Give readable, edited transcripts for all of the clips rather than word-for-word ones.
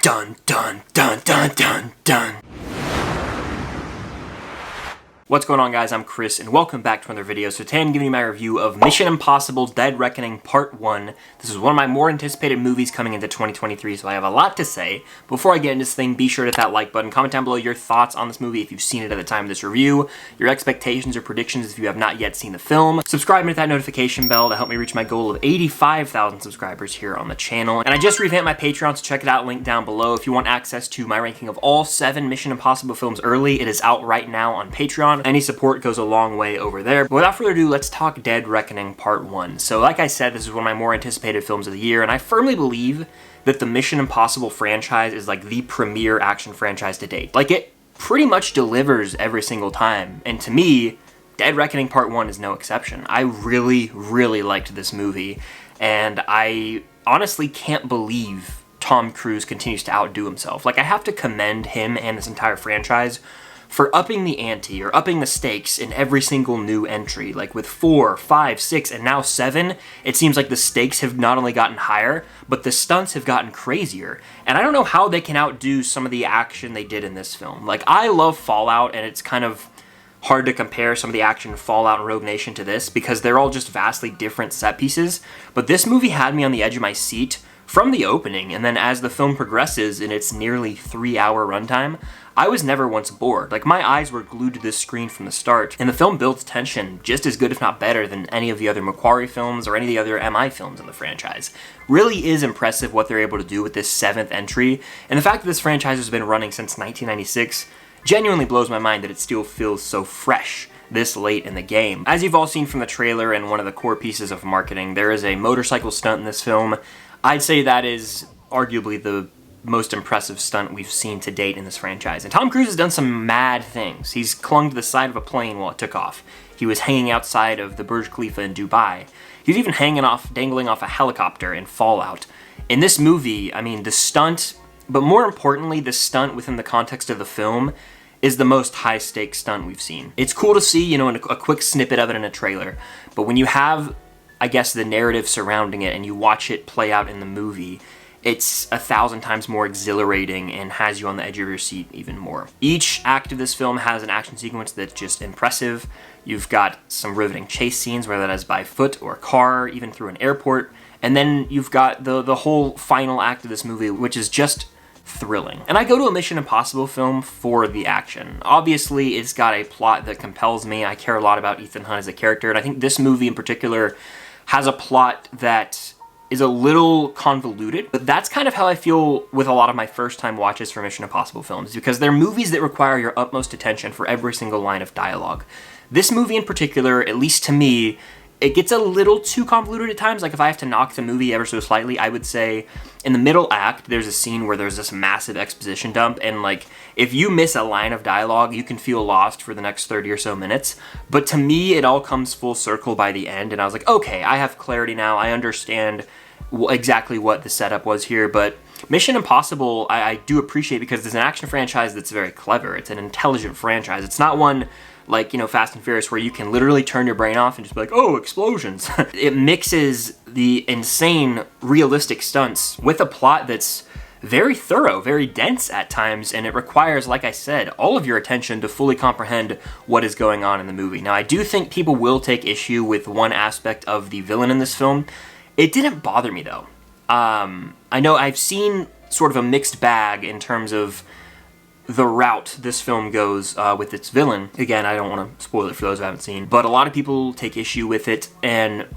Dun dun dun dun dun dun. What's going on, guys? I'm Chris and welcome back to another video. So today I'm giving you my review of Mission Impossible Dead Reckoning Part 1. This is one of my more anticipated movies coming into 2023, so I have a lot to say. Before I get into this thing, be sure to hit that like button, comment down below your thoughts on this movie if you've seen it at the time of this review, your expectations or predictions if you have not yet seen the film. Subscribe and hit that notification bell to help me reach my goal of 85,000 subscribers here on the channel. And I just revamped my Patreon, so check it out, link down below. If you want access to my ranking of all 7 Mission Impossible films early, it is out right now on Patreon. Any support goes a long way over there. But without further ado, let's talk Dead Reckoning Part 1. So like I said, this is one of my more anticipated films of the year, and I firmly believe that the Mission Impossible franchise is like the premier action franchise to date. Like, it pretty much delivers every single time, and to me, Dead Reckoning Part 1 is no exception. I really, really liked this movie, and I honestly can't believe Tom Cruise continues to outdo himself. Like, I have to commend him and this entire franchise for upping the ante, or upping the stakes in every single new entry. Like with 4, 5, 6, and now 7, it seems like the stakes have not only gotten higher, but the stunts have gotten crazier. And I don't know how they can outdo some of the action they did in this film. Like, I love Fallout, and it's kind of hard to compare some of the action in Fallout and Rogue Nation to this, because they're all just vastly different set pieces. But this movie had me on the edge of my seat from the opening, and then as the film progresses in its nearly 3-hour runtime, I was never once bored. Like, my eyes were glued to this screen from the start, and the film builds tension just as good, if not better, than any of the other McQuarrie films or any of the other MI films in the franchise. Really is impressive what they're able to do with this 7th entry, and the fact that this franchise has been running since 1996 genuinely blows my mind that it still feels so fresh this late in the game. As you've all seen from the trailer and one of the core pieces of marketing, there is a motorcycle stunt in this film. I'd say that is arguably the most impressive stunt we've seen to date in this franchise. And Tom Cruise has done some mad things. He's clung to the side of a plane while it took off. He was hanging outside of the Burj Khalifa in Dubai. He was even dangling off a helicopter in Fallout. In this movie, I mean, the stunt, but more importantly, the stunt within the context of the film, is the most high-stakes stunt we've seen. It's cool to see, you know, in a quick snippet of it in a trailer, but when you have, I guess, the narrative surrounding it and you watch it play out in the movie, it's 1,000 times more exhilarating and has you on the edge of your seat even more. Each act of this film has an action sequence that's just impressive. You've got some riveting chase scenes, whether that is by foot or car, even through an airport. And then you've got the whole final act of this movie, which is just thrilling. And I go to a Mission Impossible film for the action. Obviously, it's got a plot that compels me. I care a lot about Ethan Hunt as a character, and I think this movie in particular has a plot that is a little convoluted, but that's kind of how I feel with a lot of my first-time watches for Mission Impossible films, because they're movies that require your utmost attention for every single line of dialogue. This movie in particular, at least to me, it gets a little too convoluted at times. Like, if I have to knock the movie ever so slightly, I would say in the middle act, there's a scene where there's this massive exposition dump, and like, if you miss a line of dialogue, you can feel lost for the next 30 or so minutes. But to me, it all comes full circle by the end, and I was like, okay, I have clarity now. I understand exactly what the setup was here. But Mission Impossible, I do appreciate, because it's an action franchise that's very clever. It's an intelligent franchise. It's not one like, you know, Fast and Furious, where you can literally turn your brain off and just be like, oh, explosions. It mixes the insane, realistic stunts with a plot that's very thorough, very dense at times, and it requires, like I said, all of your attention to fully comprehend what is going on in the movie. Now, I do think people will take issue with one aspect of the villain in this film. It didn't bother me, though. I know I've seen sort of a mixed bag in terms of the route this film goes with its villain. Again, I don't want to spoil it for those who haven't seen, but a lot of people take issue with it, and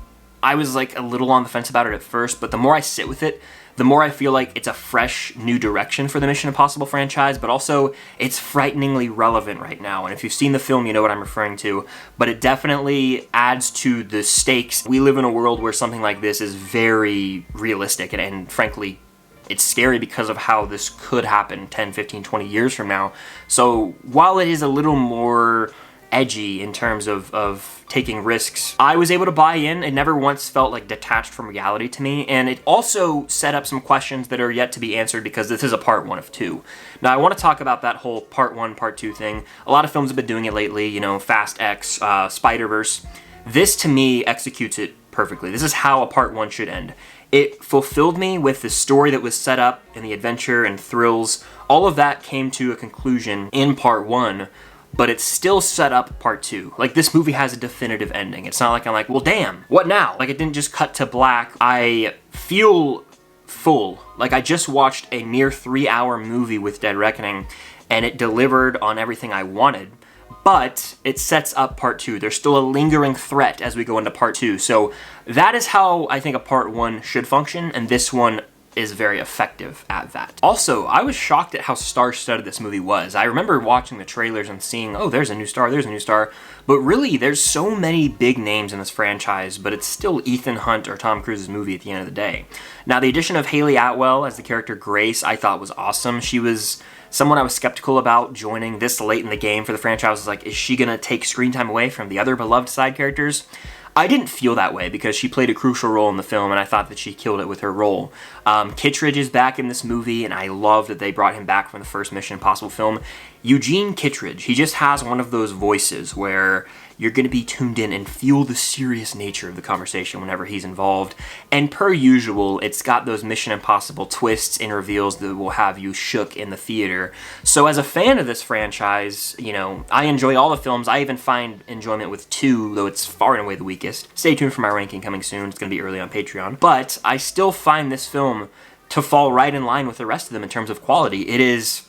I was like a little on the fence about it at first, but the more I sit with it, the more I feel like it's a fresh new direction for the Mission Impossible franchise, but also it's frighteningly relevant right now. And if you've seen the film, you know what I'm referring to, but it definitely adds to the stakes. We live in a world where something like this is very realistic, and frankly, it's scary because of how this could happen 10, 15, 20 years from now. So while it is a little more edgy in terms of taking risks, I was able to buy in. It never once felt like detached from reality to me, and it also set up some questions that are yet to be answered, because this is a part 1 of 2. Now, I want to talk about that whole part 1, part 2 thing. A lot of films have been doing it lately, you know, Fast X, Spider-Verse. This, to me, executes it perfectly. This is how a part 1 should end. It fulfilled me with the story that was set up and the adventure and thrills. All of that came to a conclusion in part 1, but it's still set up part 2. Like, this movie has a definitive ending. It's not like I'm like, well, damn, what now? Like, it didn't just cut to black. I feel full. Like, I just watched a near 3-hour movie with Dead Reckoning, and it delivered on everything I wanted. But it sets up part 2. There's still a lingering threat as we go into part 2. So that is how I think a part 1 should function, and this one is very effective at that. Also, I was shocked at how star-studded this movie was. I remember watching the trailers and seeing, oh, there's a new star, but really, there's so many big names in this franchise, but it's still Ethan Hunt or Tom Cruise's movie at the end of the day. Now, the addition of Hayley Atwell as the character Grace, I thought was awesome. She was someone I was skeptical about joining this late in the game for the franchise. I was like, is she gonna take screen time away from the other beloved side characters? I didn't feel that way because she played a crucial role in the film, and I thought that she killed it with her role. Kittredge is back in this movie, and I love that they brought him back from the first Mission Impossible film. Eugene Kittredge, he just has one of those voices where you're going to be tuned in and feel the serious nature of the conversation whenever he's involved. And per usual, it's got those Mission Impossible twists and reveals that will have you shook in the theater. So as a fan of this franchise, you know, I enjoy all the films. I even find enjoyment with 2, though it's far and away the weakest. Stay tuned for my ranking coming soon. It's going to be early on Patreon. But I still find this film to fall right in line with the rest of them in terms of quality. It is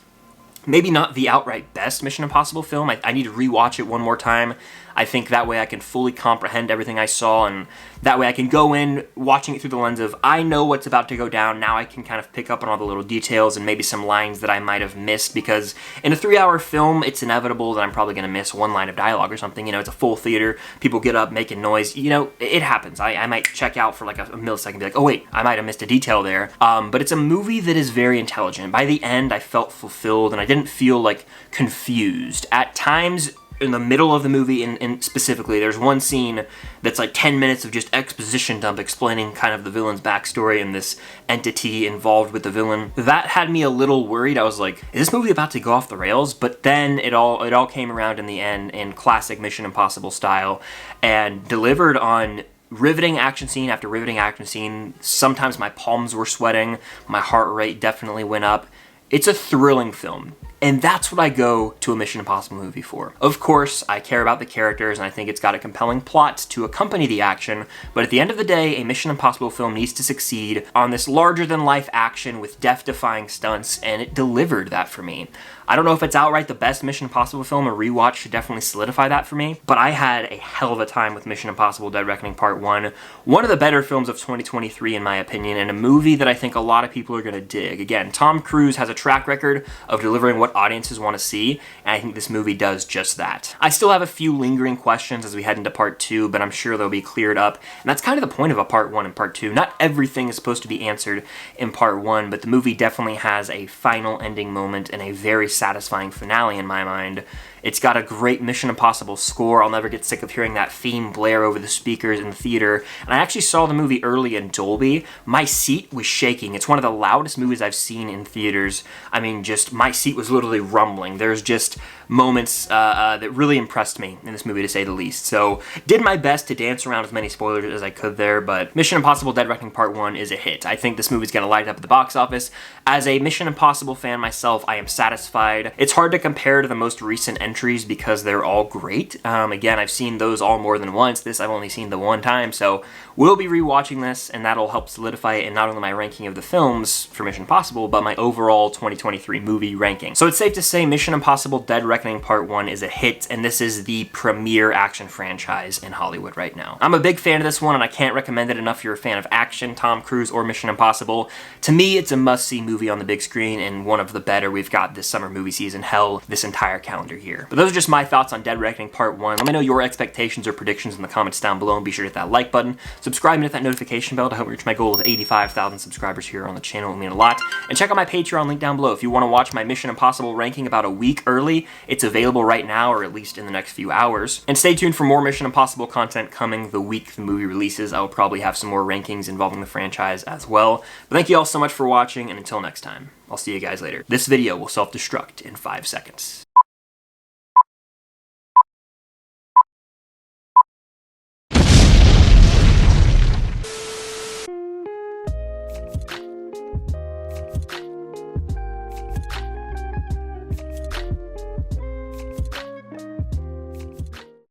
maybe not the outright best Mission Impossible film. I need to rewatch it one more time. I think that way I can fully comprehend everything I saw, and that way I can go in watching it through the lens of, I know what's about to go down. Now I can kind of pick up on all the little details and maybe some lines that I might have missed, because in a 3-hour film, it's inevitable that I'm probably going to miss one line of dialogue or something. You know, it's a full theater. People get up making noise. You know, it happens. I might check out for like a millisecond and be like, oh wait, I might have missed a detail there. But it's a movie that is very intelligent. By the end, I felt fulfilled, and I didn't feel like confused. At times, in the middle of the movie, and specifically, there's one scene that's like 10 minutes of just exposition dump explaining kind of the villain's backstory and this entity involved with the villain. That had me a little worried. I was like, is this movie about to go off the rails? But then it all came around in the end in classic Mission Impossible style and delivered on riveting action scene after riveting action scene. Sometimes my palms were sweating. My heart rate definitely went up. It's a thrilling film. And that's what I go to a Mission Impossible movie for. Of course, I care about the characters, and I think it's got a compelling plot to accompany the action, but at the end of the day, a Mission Impossible film needs to succeed on this larger-than-life action with death-defying stunts, and it delivered that for me. I don't know if it's outright the best Mission Impossible film. A rewatch should definitely solidify that for me, but I had a hell of a time with Mission Impossible Dead Reckoning Part 1. One of the better films of 2023, in my opinion, and a movie that I think a lot of people are going to dig. Again, Tom Cruise has a track record of delivering what audiences want to see, and I think this movie does just that. I still have a few lingering questions as we head into Part 2, but I'm sure they'll be cleared up, and that's kind of the point of a Part 1 and Part 2. Not everything is supposed to be answered in Part 1, but the movie definitely has a final ending moment and a very satisfying finale in my mind. It's got a great Mission Impossible score. I'll never get sick of hearing that theme blare over the speakers in the theater. And I actually saw the movie early in Dolby. My seat was shaking. It's one of the loudest movies I've seen in theaters. I mean, just my seat was literally rumbling. There's just moments that really impressed me in this movie, to say the least. So, did my best to dance around as many spoilers as I could there, but Mission Impossible Dead Reckoning Part 1 is a hit. I think this movie's gonna light up at the box office. As a Mission Impossible fan myself, I am satisfied. It's hard to compare to the most recent entries because they're all great. Again, I've seen those all more than once. This I've only seen the one time, so we'll be rewatching this, and that'll help solidify it in not only my ranking of the films for Mission Impossible, but my overall 2023 movie ranking. So it's safe to say Mission Impossible Dead Reckoning Part 1 is a hit, and this is the premier action franchise in Hollywood right now. I'm a big fan of this one, and I can't recommend it enough if you're a fan of action, Tom Cruise, or Mission Impossible. To me, it's a must-see movie on the big screen, and one of the better we've got this summer movie season, hell, this entire calendar year. But those are just my thoughts on Dead Reckoning Part 1. Let me know your expectations or predictions in the comments down below, and be sure to hit that like button, subscribe and hit that notification bell to help me reach my goal of 85,000 subscribers here on the channel. It would mean a lot. And check out my Patreon link down below if you want to watch my Mission Impossible ranking about a week early. It's available right now, or at least in the next few hours. And stay tuned for more Mission Impossible content coming the week the movie releases. I will probably have some more rankings involving the franchise as well. But thank you all so much for watching, and until next time, I'll see you guys later. This video will self-destruct in 5 seconds.